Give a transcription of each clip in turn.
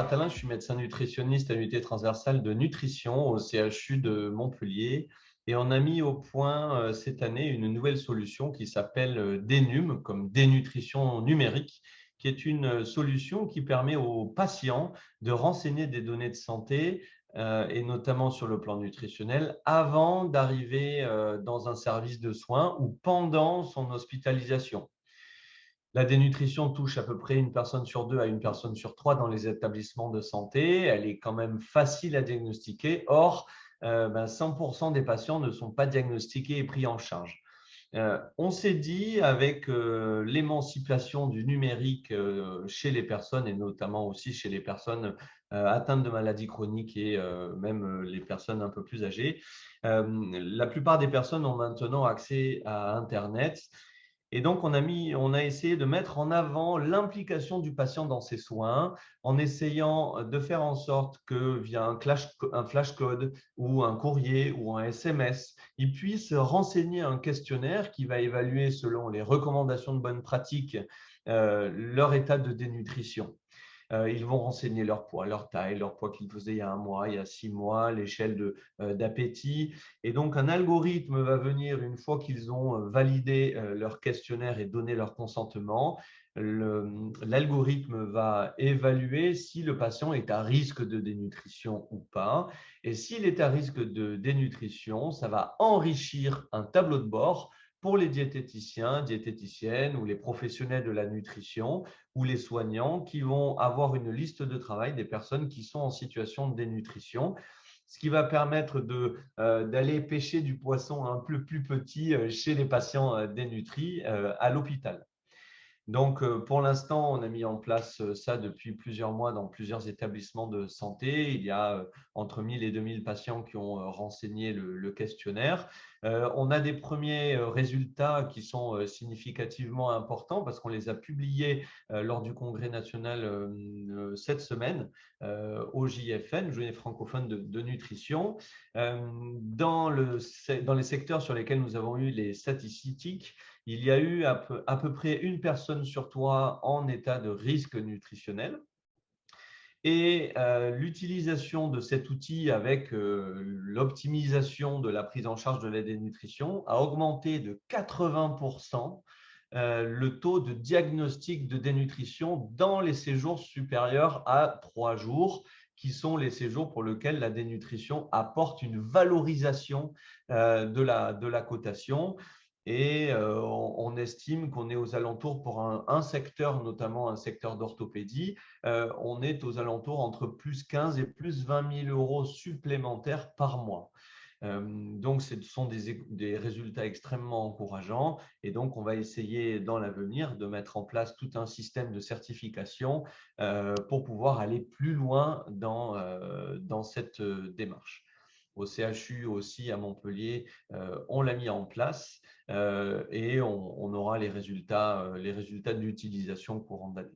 Attalin, je suis médecin nutritionniste à l'unité transversale de nutrition au CHU de Montpellier et on a mis au point cette année une nouvelle solution qui s'appelle Dénum, comme dénutrition numérique, qui est une solution qui permet aux patients de renseigner des données de santé et notamment sur le plan nutritionnel avant d'arriver dans un service de soins ou pendant son hospitalisation. La dénutrition touche à peu près une personne sur deux à une personne sur trois dans les établissements de santé. Elle est quand même facile à diagnostiquer. Or, 100% des patients ne sont pas diagnostiqués et pris en charge. On s'est dit, avec l'émancipation du numérique chez les personnes et notamment aussi chez les personnes atteintes de maladies chroniques et même les personnes un peu plus âgées, la plupart des personnes ont maintenant accès à Internet. Et donc, on a essayé de mettre en avant l'implication du patient dans ses soins en essayant de faire en sorte que via un flashcode ou un courrier ou un SMS, ils puissent renseigner un questionnaire qui va évaluer selon les recommandations de bonne pratique leur état de dénutrition. Ils vont renseigner leur poids, leur taille, leur poids qu'ils faisaient il y a un mois, il y a 6 mois, l'échelle d'appétit. Et donc, un algorithme va venir, une fois qu'ils ont validé leur questionnaire et donné leur consentement, l'algorithme va évaluer si le patient est à risque de dénutrition ou pas. Et s'il est à risque de dénutrition, ça va enrichir un tableau de bord pour les diététiciens, diététiciennes ou les professionnels de la nutrition ou les soignants qui vont avoir une liste de travail des personnes qui sont en situation de dénutrition, ce qui va permettre d'aller pêcher du poisson un peu plus petit chez les patients dénutris à l'hôpital. Donc, pour l'instant, on a mis en place ça depuis plusieurs mois dans plusieurs établissements de santé. Il y a entre 1000 et 2000 patients qui ont renseigné le questionnaire. On a des premiers résultats qui sont significativement importants parce qu'on les a publiés lors du congrès national cette semaine au JFN, Journée francophone de nutrition. Dans les secteurs sur lesquels nous avons eu les statistiques, il y a eu à peu près une personne sur trois en état de risque nutritionnel. Et l'utilisation de cet outil avec l'optimisation de la prise en charge de la dénutrition a augmenté de 80% le taux de diagnostic de dénutrition dans les séjours supérieurs à 3 jours, qui sont les séjours pour lesquels la dénutrition apporte une valorisation de la cotation. Et on estime qu'on est aux alentours pour un secteur, notamment un secteur d'orthopédie, on est aux alentours entre plus 15 et plus 20 000 euros supplémentaires par mois. Donc, ce sont des résultats extrêmement encourageants et donc on va essayer dans l'avenir de mettre en place tout un système de certification pour pouvoir aller plus loin dans cette démarche. Au CHU aussi à Montpellier, on l'a mis en place et on aura les résultats de l'utilisation courant d'année.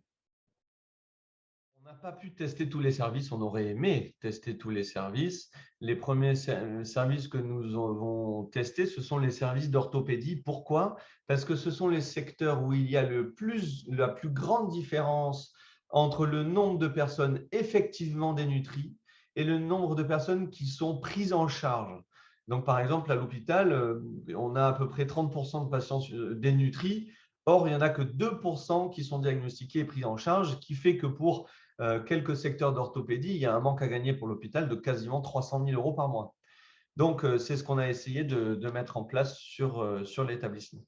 On n'a pas pu tester tous les services, on aurait aimé tester tous les services. Les premiers services que nous avons testés, ce sont les services d'orthopédie. Pourquoi? Parce que ce sont les secteurs où il y a la plus grande différence entre le nombre de personnes effectivement dénutries et le nombre de personnes qui sont prises en charge. Donc, par exemple, à l'hôpital, on a à peu près 30% de patients dénutris. Or, il n'y en a que 2% qui sont diagnostiqués et pris en charge, ce qui fait que pour quelques secteurs d'orthopédie, il y a un manque à gagner pour l'hôpital de quasiment 300 000 euros par mois. Donc, c'est ce qu'on a essayé de mettre en place sur l'établissement.